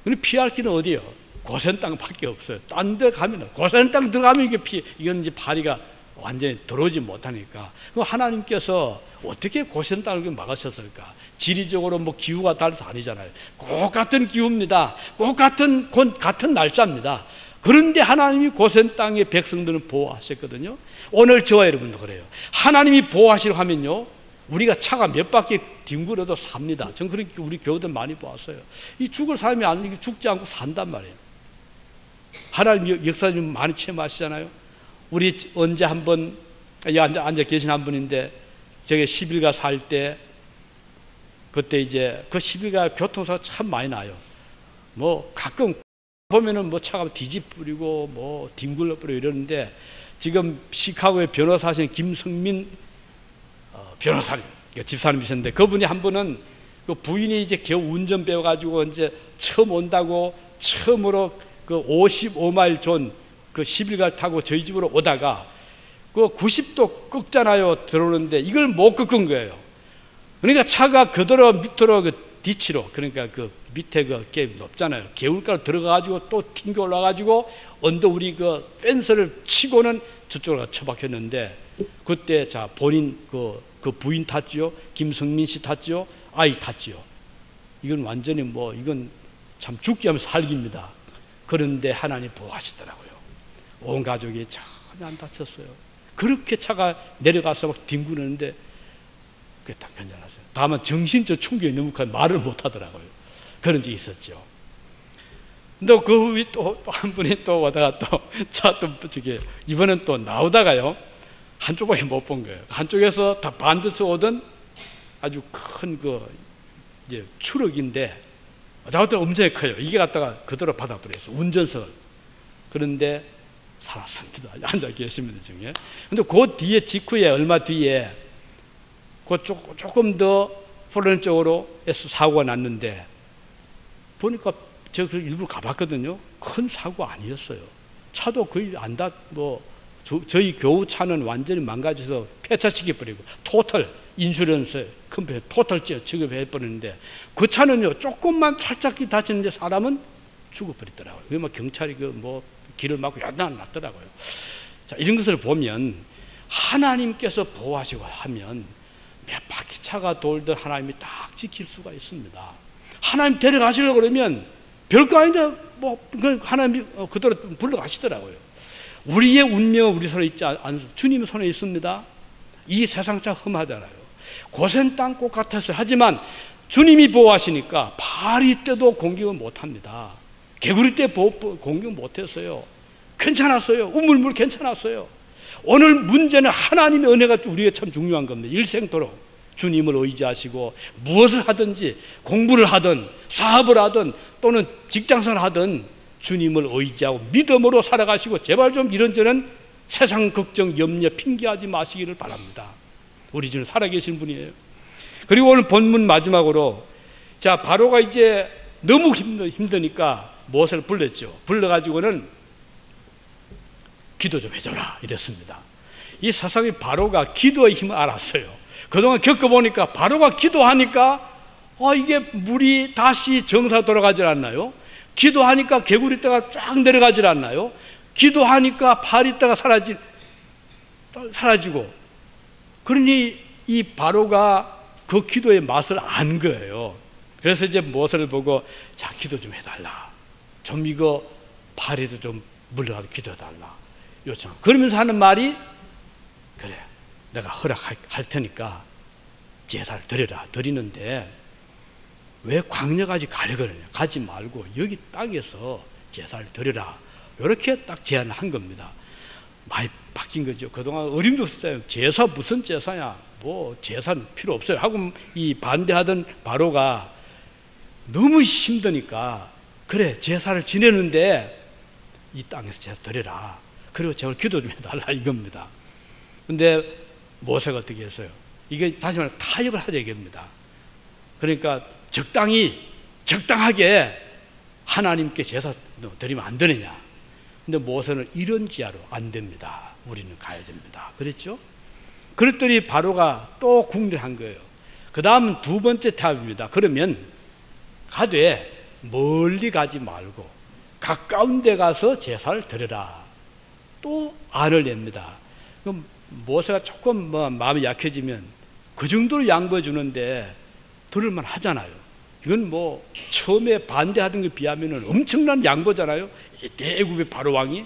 근데 피할 길은 어디요? 고센 땅밖에 없어요. 딴 데 가면, 고센 땅 들어가면 이건 이제 파리가 완전히 들어오지 못하니까. 그럼 하나님께서 어떻게 고센 땅을 막으셨을까? 지리적으로 뭐 기후가 달라서 아니잖아요. 꼭 같은 기후입니다. 꼭 같은 날짜입니다. 그런데 하나님이 고센 땅의 백성들은 보호하셨거든요. 오늘 저와 여러분도 그래요. 하나님이 보호하시려 하면요, 우리가 차가 몇 바퀴 뒹굴어도 삽니다. 전 그렇게 우리 교우들 많이 보았어요. 이 죽을 사람이 아니고 죽지 않고 산단 말이에요. 하나님 역사 좀 많이 체험하시잖아요. 우리 언제 한번 앉아 계신 한 분인데, 저게 10일가 살 때, 그때 이제 그 10일가 교통사가 참 많이 나요. 뭐 가끔 보면은 뭐 차가 뒤집부리고 뭐 뒹굴러버리고 이러는데, 지금 시카고에 변호사 하신 김성민 변호사님, 집사님이셨는데, 그분이 한 번은 그 부인이 이제 겨우 운전 배워가지고 이제 처음 온다고 처음으로 그 55마일 존 그 11갈 타고 저희 집으로 오다가 그 90도 꺾잖아요. 들어오는데 이걸 못 꺾은 거예요. 그러니까 차가 그대로 밑으로 그 뒤치로, 그러니까 그 밑에 그 게 높잖아요. 개울가로 들어가가지고 또 튕겨 올라가지고 언더 우리 그 펜스를 치고는 저쪽으로 처박혔는데, 그때 자 본인 그 부인 탔지요, 김성민 씨 탔지요, 아이 탔지요. 이건 완전히 뭐 이건 참 죽기 하면 살기입니다. 그런데 하나님 보호하시더라고요. 온 가족이 전혀 안 다쳤어요. 그렇게 차가 내려가서 막 뒹구는데 그게 딱 괜찮았어요. 다만 정신적 충격이 너무 커서 말을 못 하더라고요. 그런 적이 있었죠. 근데 그 후에 또 한 분이 또 오다가 또 차 또 저기 이번엔 또 나오다가요, 한쪽밖에 못 본 거예요. 한쪽에서 다 반드시 오던 아주 큰 그 이제 추럭인데, 어쩌다 엄청 커요. 이게 갖다가 그대로 받아버렸어요. 운전석을. 그런데 살았습니다. 앉아 계신 분들 중에. 근데 그 뒤에 직후에 얼마 뒤에 그 조금 더 플로렌 쪽으로 에서 사고가 났는데, 보니까 제가 그 일부러 가봤거든요. 큰 사고 아니었어요. 차도 거의 안 저희 교우 차는 완전히 망가져서 폐차시켜버리고 토탈 인슈런스 컴퍼니 토탈 취급해버리는데, 그 차는요 조금만 살짝 다치는데 사람은 죽어버리더라고요. 그래서 경찰이 그 뭐 길을 막고 야단 났더라고요. 자, 이런 것을 보면 하나님께서 보호하시고 하면 몇 바퀴 차가 돌듯 하나님이 딱 지킬 수가 있습니다. 하나님 데려가시려고 그러면 별거 아닌데 뭐 하나님이 그대로 불러가시더라고요. 우리의 운명은 우리 손에 있지 않습니다. 주님 손에 있습니다. 이 세상 참 험하잖아요. 고센 땅꽃 같았어요. 하지만 주님이 보호하시니까 파리 때도 공격을 못합니다. 개구리 때 공격 못했어요. 괜찮았어요. 우물물 괜찮았어요. 오늘 문제는 하나님의 은혜가 우리가 참 중요한 겁니다. 일생토록 주님을 의지하시고 무엇을 하든지, 공부를 하든 사업을 하든 또는 직장생활을 하든 주님을 의지하고 믿음으로 살아가시고, 제발 좀 이런저런 세상 걱정, 염려, 핑계하지 마시기를 바랍니다. 우리 주는 살아계신 분이에요. 그리고 오늘 본문 마지막으로, 자 바로가 이제 너무 힘드니까 모세를 불렀죠. 불러가지고는 기도 좀 해줘라 이랬습니다. 이 세상에 바로가 기도의 힘을 알았어요. 그동안 겪어보니까 바로가 기도하니까 이게 물이 다시 정사 돌아가질 않나요? 기도하니까 개구리 떼가 쫙 내려가질 않나요? 기도하니까 파리 떼가 사라지고. 그러니 이 바로가 그 기도의 맛을 안 거예요. 그래서 이제 모세를 보고, 자 기도 좀 해달라, 좀 이거 파리도 좀 물러가게 기도해달라 요청. 그러면서 하는 말이, 그래 내가 허락할 테니까 제사를 드려라. 드리는데 왜 광야까지 가려 그러냐, 가지 말고 여기 땅에서 제사를 드려라. 이렇게 딱 제안을 한 겁니다. 많이 바뀐 거죠. 그동안 어림도 없었어요. 제사 무슨 제사냐, 뭐 제사는 필요 없어요 하고 이 반대하던 바로가 너무 힘드니까, 그래 제사를 지내는데 이 땅에서 제사 드려라, 그리고 제발 기도 좀 해달라 이겁니다. 근데 모세가 어떻게 했어요? 이게 다시 말해 타협을 하자 이겁니다. 그러니까 적당하게 하나님께 제사 드리면 안 되느냐. 근데 모세는 이런 지하로 안 됩니다. 우리는 가야 됩니다. 그랬죠? 그랬더니 바로가 또 궁리한 거예요. 그 다음은 두 번째 타협입니다. 그러면 가되 멀리 가지 말고 가까운 데 가서 제사를 드려라. 또 안을 냅니다. 그럼 모세가 조금 마음이 약해지면 그 정도로 양보해 주는데 들을만 하잖아요. 이건 뭐 처음에 반대하던 것에 비하면 엄청난 양보잖아요. 대애굽의 바로 왕이.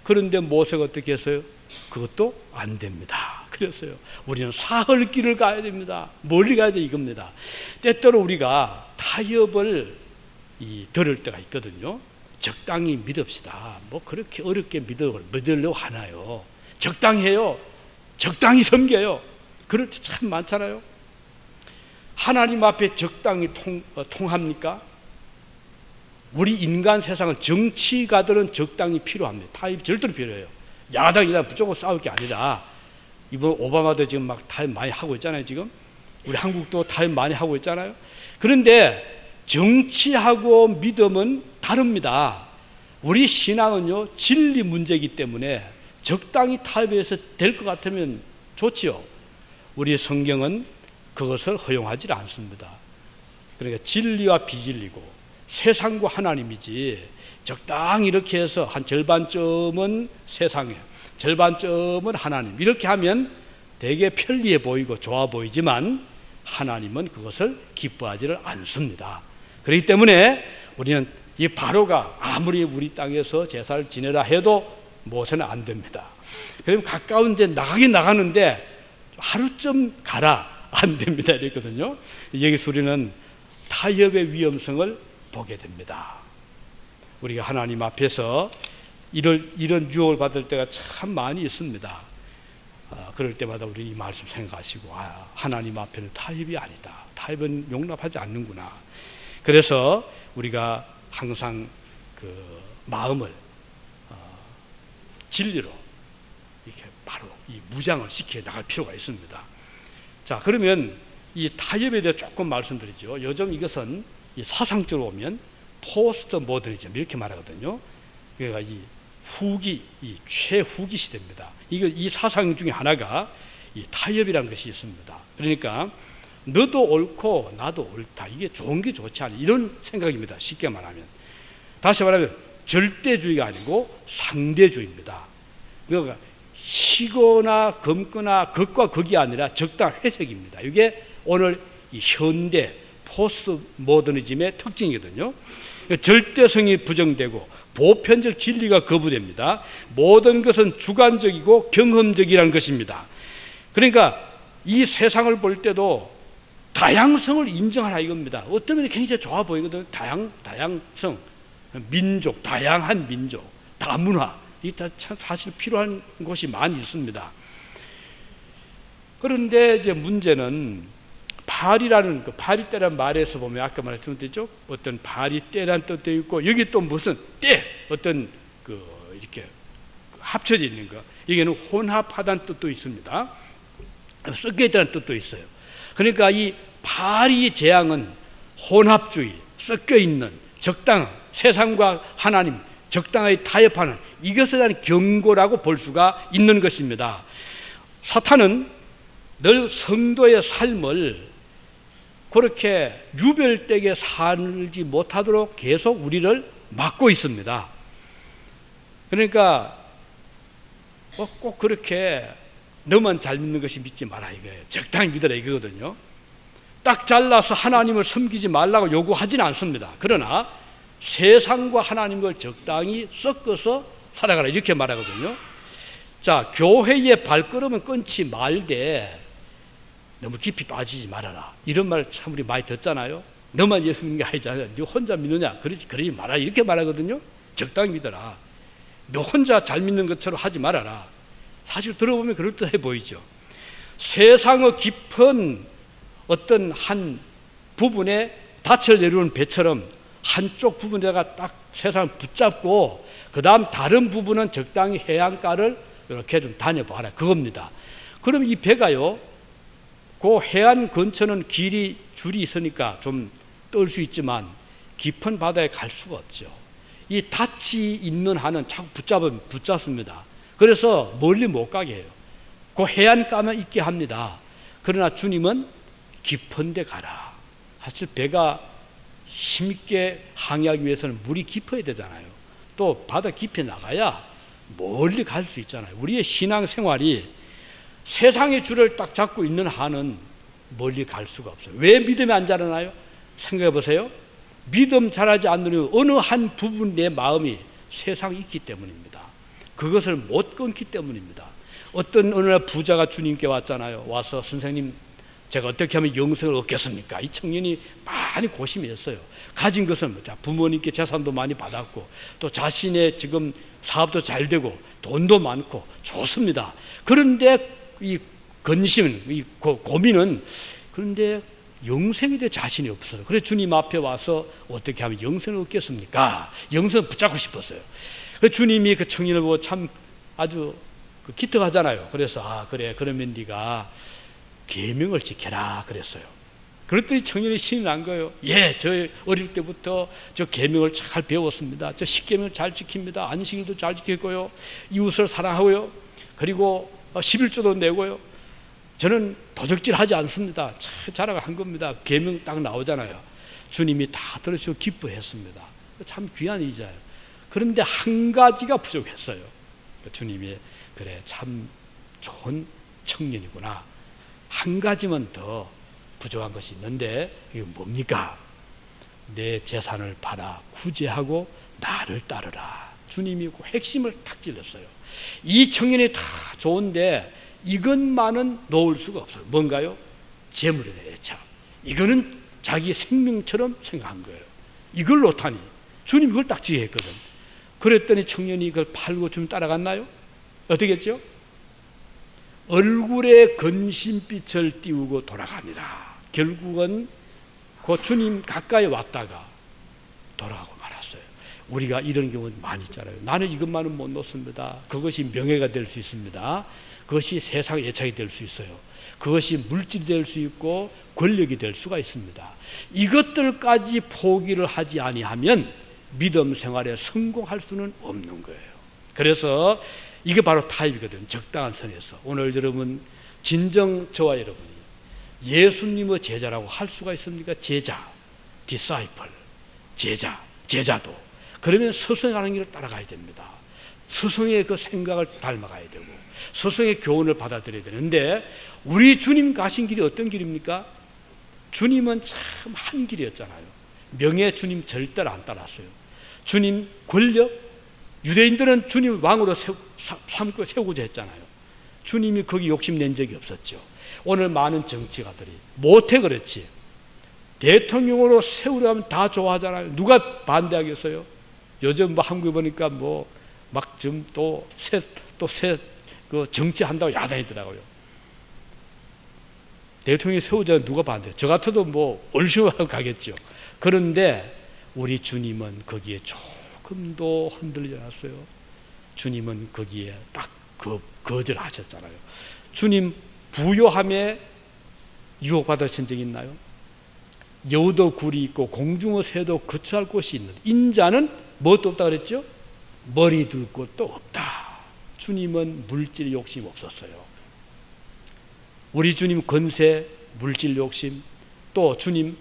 그런데 모세가 어떻게 했어요? 그것도 안 됩니다. 그랬어요. 우리는 사흘 길을 가야 됩니다. 멀리 가야 돼, 이겁니다. 때때로 우리가 타협을 들을 때가 있거든요. 적당히 믿읍시다. 뭐 그렇게 어렵게 믿으려고 하나요? 적당히 해요. 적당히 섬겨요. 그럴 때 참 많잖아요. 하나님 앞에 적당히 통합니까? 우리 인간 세상은 정치가들은 적당히 필요합니다. 타협이 절대로 필요해요. 야당이다 무조건 싸울 게 아니라, 이번 오바마도 지금 막 타협 많이 하고 있잖아요. 지금 우리 한국도 타협 많이 하고 있잖아요. 그런데 정치하고 믿음은 다릅니다. 우리 신앙은요, 진리 문제이기 때문에 적당히 타협해서 될 것 같으면 좋지요. 우리 성경은 그것을 허용하지 않습니다. 그러니까 진리와 비진리고 세상과 하나님이지, 적당히 이렇게 해서 한 절반쯤은 세상에, 절반쯤은 하나님, 이렇게 하면 되게 편리해 보이고 좋아 보이지만 하나님은 그것을 기뻐하지를 않습니다. 그렇기 때문에 우리는 이 바로가 아무리 우리 땅에서 제사를 지내라 해도 모세는 안 됩니다. 그럼 가까운 데 나가긴 나가는데 하루쯤 가라, 안 됩니다. 이랬거든요. 여기서 우리는 타협의 위험성을 보게 됩니다. 우리가 하나님 앞에서 이런 유혹을 받을 때가 참 많이 있습니다. 그럴 때마다 우리 이 말씀 생각하시고, 하나님 앞에는 타협이 아니다. 타협은 용납하지 않는구나. 그래서 우리가 항상 그 마음을 진리로 이렇게 바로 이 무장을 시켜 나갈 필요가 있습니다. 자, 그러면 이 타협에 대해 조금 말씀드리죠. 요즘 이것은 이 사상적으로 보면 포스트 모더니즘 이렇게 말하거든요. 그러니까 이 최후기 시대입니다. 이 사상 중에 하나가 이 타협이라는 것이 있습니다. 그러니까 너도 옳고 나도 옳다, 이게 좋은 게 좋지 않아, 이런 생각입니다. 쉽게 말하면, 다시 말하면 절대주의가 아니고 상대주의입니다. 그러니까 희거나 검거나 극과 극이 아니라 적당 회색입니다. 이게 오늘 이 현대 포스트 모더니즘의 특징이거든요. 절대성이 부정되고 보편적 진리가 거부됩니다. 모든 것은 주관적이고 경험적이라는 것입니다. 그러니까 이 세상을 볼 때도 다양성을 인정하라 이겁니다. 어떤 면이 굉장히 좋아 보이거든요. 다양성, 민족, 다양한 민족, 다문화, 이게 사실 필요한 곳이 많이 있습니다. 그런데 이제 문제는 발이라는 발이때라는 말에서 보면 아까 말씀드렸죠. 어떤 발이때라는 뜻도 있고, 여기 또 무슨 때, 어떤 이렇게 합쳐져 있는 거, 여기는 혼합하다는 뜻도 있습니다. 섞여 있다는 뜻도 있어요. 그러니까 이 발이 재앙은 혼합주의, 섞여 있는 적당한 세상과 하나님 적당하게 타협하는 이것에 대한 경고라고 볼 수가 있는 것입니다. 사탄은 늘 성도의 삶을 그렇게 유별되게 살지 못하도록 계속 우리를 막고 있습니다. 그러니까 꼭 그렇게 너만 잘 믿는 것이 믿지 마라 이거예요. 적당히 믿어라 이거거든요. 딱 잘라서 하나님을 섬기지 말라고 요구하지는 않습니다. 그러나 세상과 하나님을 적당히 섞어서 살아가라 이렇게 말하거든요. 자, 교회의 발걸음은 끊지 말되 너무 깊이 빠지지 말아라, 이런 말 참 우리 많이 듣잖아요. 너만 예수 믿는 게 아니잖아요. 너 혼자 믿느냐, 그러지 마라 이렇게 말하거든요. 적당히 믿어라. 너 혼자 잘 믿는 것처럼 하지 말아라. 사실 들어보면 그럴듯해 보이죠. 세상의 깊은 어떤 한 부분에 닻을 내려오는 배처럼 한쪽 부분에다가 딱 세상을 붙잡고 그 다음 다른 부분은 적당히 해안가를 이렇게 좀 다녀봐라 그겁니다. 그럼 이 배가요, 그 해안 근처는 줄이 있으니까 좀 뜰 수 있지만 깊은 바다에 갈 수가 없죠. 이 닻이 있는 한은 자꾸 붙잡습니다. 그래서 멀리 못 가게 해요. 그 해안가만 있게 합니다. 그러나 주님은 깊은 데 가라. 사실 배가 힘있게 항해하기 위해서는 물이 깊어야 되잖아요. 또 바다 깊이 나가야 멀리 갈 수 있잖아요. 우리의 신앙생활이 세상의 줄을 딱 잡고 있는 한은 멀리 갈 수가 없어요. 왜 믿음이 안 자라나요? 생각해 보세요. 믿음 잘하지 않으면 어느 한 부분 내 마음이 세상에 있기 때문입니다. 그것을 못 끊기 때문입니다. 어떤 어느 날 부자가 주님께 왔잖아요. 와서 선생님, 제가 어떻게 하면 영생을 얻겠습니까? 이 청년이 많이 고심했어요. 가진 것은 뭐, 부모님께 재산도 많이 받았고 또 자신의 지금 사업도 잘 되고 돈도 많고 좋습니다. 그런데 이 근심, 이 고민은, 그런데 영생에 대해 자신이 없어요. 그래서 주님 앞에 와서 어떻게 하면 영생을 얻겠습니까? 영생을 붙잡고 싶었어요. 그래서 주님이 그 청년을 보고 참 아주 기특하잖아요. 그래서 그래, 그러면 네가 계명을 지켜라 그랬어요. 그랬더니 청년이 신이 난 거예요. 예, 저 어릴 때부터 저 계명을 잘 배웠습니다. 저 십계명을 잘 지킵니다. 안식일도 잘 지키고요, 이웃을 사랑하고요, 그리고 11조도 내고요, 저는 도적질하지 않습니다. 자랑을 한 겁니다. 계명 딱 나오잖아요. 주님이 다 들으시고 기뻐했습니다. 참 귀한 이자예요. 그런데 한 가지가 부족했어요. 주님이 그래, 참 좋은 청년이구나, 한 가지만 더 부족한 것이 있는데 이게 뭡니까? 내 재산을 팔아 구제하고 나를 따르라. 주님이 그 핵심을 탁 찔렀어요. 이 청년이 다 좋은데 이것만은 놓을 수가 없어요. 뭔가요? 재물에 대해 애착. 이거는 자기 생명처럼 생각한 거예요. 이걸 놓다니. 주님이 그걸 딱 지혜했거든. 그랬더니 청년이 그걸 팔고 좀 따라갔나요? 어떻게 했죠? 얼굴에 근심빛을 띄우고 돌아가니라. 결국은 그 주님 가까이 왔다가 돌아가고 말았어요. 우리가 이런 경우 많이 있잖아요. 나는 이것만은 못 놓습니다. 그것이 명예가 될 수 있습니다. 그것이 세상의 애착이 될 수 있어요. 그것이 물질이 될 수 있고 권력이 될 수가 있습니다. 이것들까지 포기를 하지 아니하면 믿음 생활에 성공할 수는 없는 거예요. 그래서 이게 바로 타입이거든요. 적당한 선에서. 오늘 여러분, 진정 저와 여러분이 예수님의 제자라고 할 수가 있습니까? 제자, disciple, 제자도. 그러면 스승하는 길을 따라가야 됩니다. 스승의 그 생각을 닮아가야 되고 스승의 교훈을 받아들여야 되는데, 우리 주님 가신 길이 어떤 길입니까? 주님은 참 한 길이었잖아요. 명예 주님 절대로 안 따랐어요. 주님 권력, 유대인들은 주님 왕으로 삼고 세우고자 했잖아요. 주님이 거기 욕심낸 적이 없었죠. 오늘 많은 정치가들이 못해 그렇지, 대통령으로 세우려면 다 좋아하잖아요. 누가 반대하겠어요? 요즘 뭐 한국에 보니까 뭐 막 좀 또 새 그 정치한다고 야단이더라고요. 대통령이 세우자면 누가 반대해요? 저 같아도 뭐 얼씨구하고 가겠죠. 그런데 우리 주님은 거기에 조금도 흔들리지 않았어요. 주님은 거기에 딱 거절하셨잖아요. 주님 부요함에 유혹받으신 적이 있나요? 여우도 굴이 있고 공중의 새도 거처할 곳이 있는 인자는 뭣도 없다 그랬죠? 머리 둘 곳도 없다. 주님은 물질 욕심 없었어요. 우리 주님 권세, 물질 욕심, 또 주님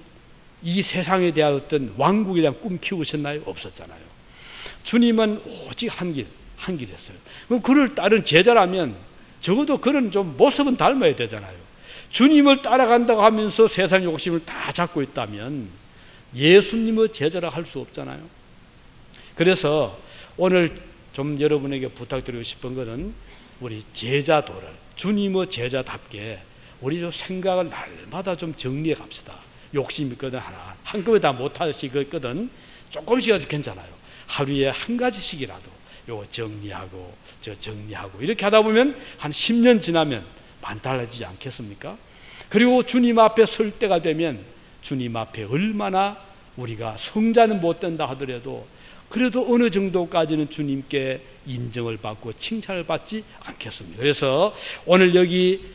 이 세상에 대한 어떤 왕국에 대한 꿈 키우셨나요? 없었잖아요. 주님은 오직 한 길이었어요. 그럼 그를 따른 제자라면 적어도 그런 좀 모습은 닮아야 되잖아요. 주님을 따라간다고 하면서 세상 욕심을 다 잡고 있다면 예수님의 제자라 할 수 없잖아요. 그래서 오늘 좀 여러분에게 부탁드리고 싶은 것은 우리 제자도를, 주님의 제자답게 우리 좀 생각을 날마다 좀 정리해 갑시다. 욕심 있거든 하나, 한꺼번에 다 못할 수 있거든 조금씩이라도 괜찮아요. 하루에 한 가지씩이라도 요거 정리하고 저 정리하고 이렇게 하다 보면 한 10년 지나면 많이 달라지지 않겠습니까? 그리고 주님 앞에 설 때가 되면 주님 앞에 얼마나 우리가 성자는 못 된다 하더라도 그래도 어느 정도까지는 주님께 인정을 받고 칭찬을 받지 않겠습니까? 그래서 오늘 여기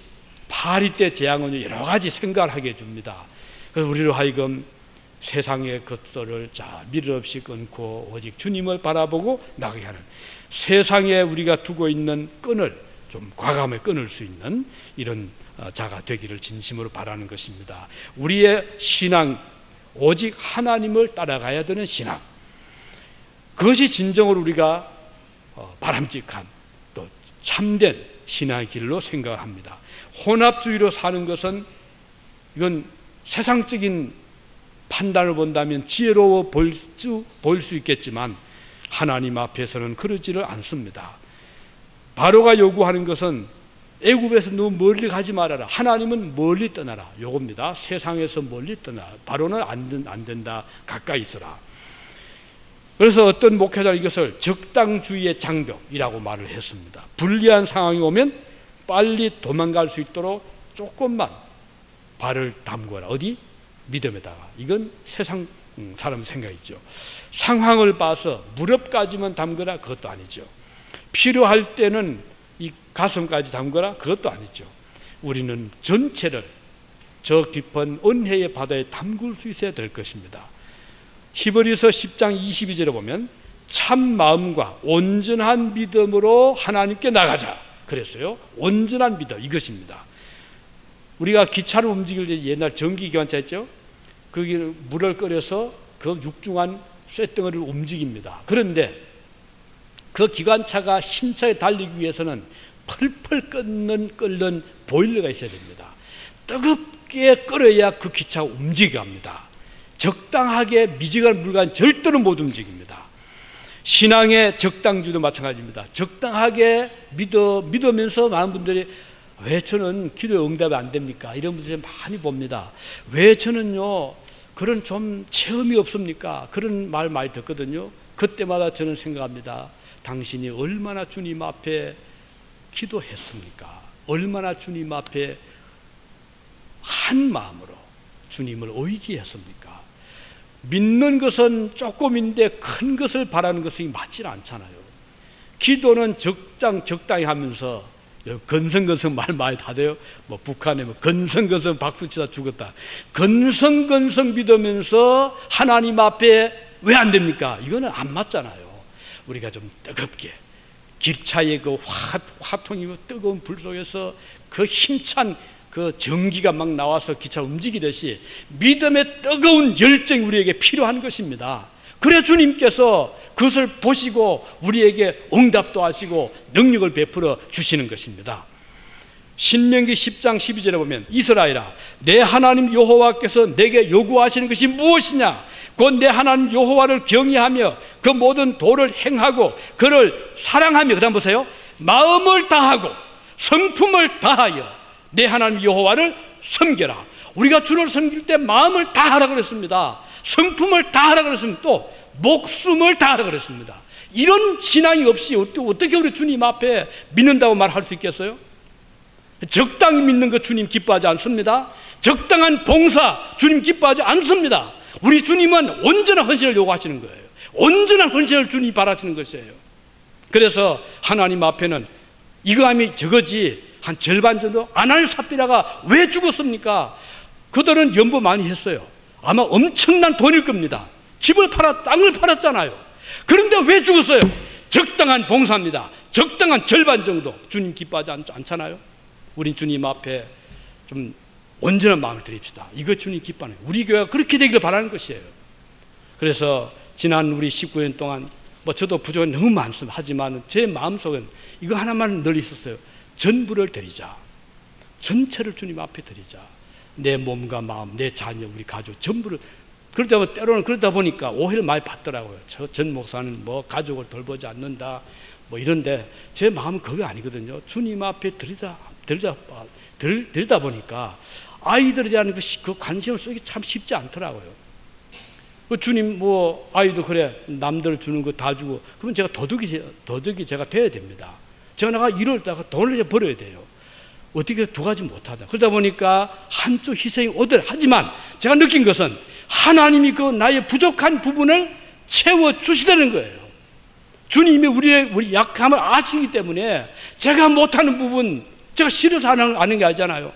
파리 때 재앙은 여러 가지 생각을 하게 해줍니다. 그래서 우리로 하여금 세상의 것들을 미련 없이 끊고 오직 주님을 바라보고 나가게 하는, 세상에 우리가 두고 있는 끈을 좀 과감하게 끊을 수 있는 이런 자가 되기를 진심으로 바라는 것입니다. 우리의 신앙, 오직 하나님을 따라가야 되는 신앙, 그것이 진정으로 우리가 바람직한 또 참된 신앙의 길로 생각합니다. 혼합주의로 사는 것은 이건 세상적인 판단을 본다면 지혜로워 보일 수 있겠지만 하나님 앞에서는 그러지를 않습니다. 바로가 요구하는 것은 애굽에서 너무 멀리 가지 말아라. 하나님은 멀리 떠나라. 요겁니다. 세상에서 멀리 떠나라. 바로는 안 된다. 가까이 있어라. 그래서 어떤 목회자는 이것을 적당주의의 장벽이라고 말을 했습니다. 불리한 상황이 오면 빨리 도망갈 수 있도록 조금만 발을 담궈라. 어디? 믿음에다가. 이건 세상 사람 생각이죠. 상황을 봐서 무릎까지만 담그라. 그것도 아니죠. 필요할 때는 이 가슴까지 담그라. 그것도 아니죠. 우리는 전체를 저 깊은 은혜의 바다에 담글 수 있어야 될 것입니다. 히브리서 10장 22절에 보면 참 마음과 온전한 믿음으로 하나님께 나가자 그랬어요. 온전한 믿음, 이것입니다. 우리가 기차를 움직일 때 옛날 전기기관차 있죠. 거기 물을 끓여서 그 육중한 쇳덩어리를 움직입니다. 그런데 그 기관차가 힘차게 달리기 위해서는 펄펄 끓는 보일러가 있어야 됩니다. 뜨겁게 끓여야 그 기차가 움직여갑니다. 적당하게 미지근한 물과는 절대로 못 움직입니다. 신앙의 적당주도 마찬가지입니다. 적당하게 믿으면서 많은 분들이 왜 저는 기도에 응답이 안 됩니까? 이런 분들이 많이 봅니다. 왜 저는요 그런 좀 체험이 없습니까? 그런 말 많이 듣거든요. 그때마다 저는 생각합니다. 당신이 얼마나 주님 앞에 기도했습니까? 얼마나 주님 앞에 한 마음으로 주님을 의지했습니까? 믿는 것은 조금인데 큰 것을 바라는 것이 맞지 않잖아요. 기도는 적당히 하면서 건성건성 말 많이 하대요. 뭐 북한에 뭐 건성건성 박수치다 죽었다. 건성건성 믿으면서 하나님 앞에 왜 안 됩니까? 이거는 안 맞잖아요. 우리가 좀 뜨겁게 기차의 그 화통이 뜨거운 불 속에서 그 힘찬 그 전기가 막 나와서 기차 움직이듯이 믿음의 뜨거운 열정이 우리에게 필요한 것입니다. 그래 주님께서 그것을 보시고 우리에게 응답도 하시고 능력을 베풀어 주시는 것입니다. 신명기 10장 12절에 보면 이스라엘아 내 하나님 여호와께서 내게 요구하시는 것이 무엇이냐 곧 내 하나님 여호와를 경외하며 그 모든 도를 행하고 그를 사랑하며, 그 다음 보세요, 마음을 다하고 성품을 다하여 내 하나님 여호와를 섬겨라. 우리가 주를 섬길 때 마음을 다하라 그랬습니다. 성품을 다하라 그랬습니다. 또 목숨을 다하라 그랬습니다. 이런 신앙이 없이 어떻게 우리 주님 앞에 믿는다고 말할 수 있겠어요? 적당히 믿는 것 주님 기뻐하지 않습니다. 적당한 봉사 주님 기뻐하지 않습니다. 우리 주님은 온전한 헌신을 요구하시는 거예요. 온전한 헌신을 주님이 바라시는 것이에요. 그래서 하나님 앞에는 이거 하면 저거지 한 절반 정도 아날 삽비라가 왜 죽었습니까? 그들은 연보 많이 했어요. 아마 엄청난 돈일 겁니다. 집을 땅을 팔았잖아요. 그런데 왜 죽었어요? 적당한 봉사입니다. 적당한 절반 정도. 주님 기뻐하지 않잖아요. 우린 주님 앞에 좀 온전한 마음을 드립시다. 이거 주님 기뻐하는 거예요. 우리 교회가 그렇게 되기를 바라는 것이에요. 그래서 지난 우리 19년 동안 뭐 저도 부족이 너무 많습니다. 하지만 제 마음속은 이거 하나만 늘 있었어요. 전부를 드리자. 전체를 주님 앞에 드리자. 내 몸과 마음, 내 자녀, 우리 가족 전부를. 때로는 그러다 보니까 오해를 많이 받더라고요. 전 목사는 뭐 가족을 돌보지 않는다 뭐 이런데 제 마음은 그게 아니거든요. 주님 앞에 드리다 보니까 아이들에 대한 그 관심을 쓰기 참 쉽지 않더라고요. 주님 뭐 아이도 그래 남들 주는 거 다 주고 그러면 제가 도둑이 제가 돼야 됩니다. 제가 나가 이럴다가 돈을 벌어야 돼요. 어떻게 두 가지 못하다. 그러다 보니까 한쪽 희생이 오더라. 하지만 제가 느낀 것은 하나님이 그 나의 부족한 부분을 채워주시다는 거예요. 주님이 우리 약함을 아시기 때문에 제가 못하는 부분 제가 싫어서 하는 게 아니잖아요.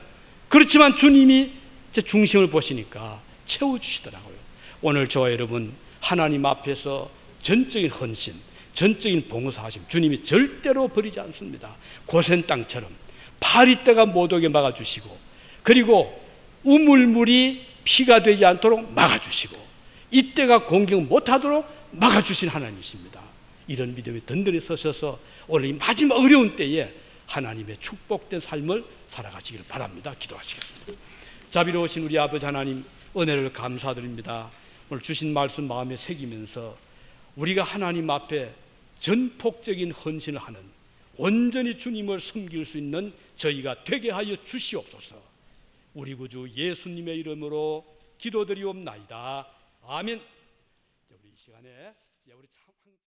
그렇지만 주님이 제 중심을 보시니까 채워주시더라고요. 오늘 저와 여러분 하나님 앞에서 전적인 헌신, 전적인 봉사하심 주님이 절대로 버리지 않습니다. 고센 땅처럼 파리떼가 못 오게 막아주시고 그리고 우물물이 피가 되지 않도록 막아주시고 이때가 공격 못하도록 막아주신 하나님이십니다. 이런 믿음이 든든히 서셔서 오늘 이 마지막 어려운 때에 하나님의 축복된 삶을 살아가시기를 바랍니다. 기도하시겠습니다. 자비로우신 우리 아버지 하나님, 은혜를 감사드립니다. 오늘 주신 말씀 마음에 새기면서 우리가 하나님 앞에 전폭적인 헌신을 하는, 온전히 주님을 섬길 수 있는 저희가 되게 하여 주시옵소서. 우리 구주 예수님의 이름으로 기도드리옵나이다. 아멘. 우리 이 시간에 우리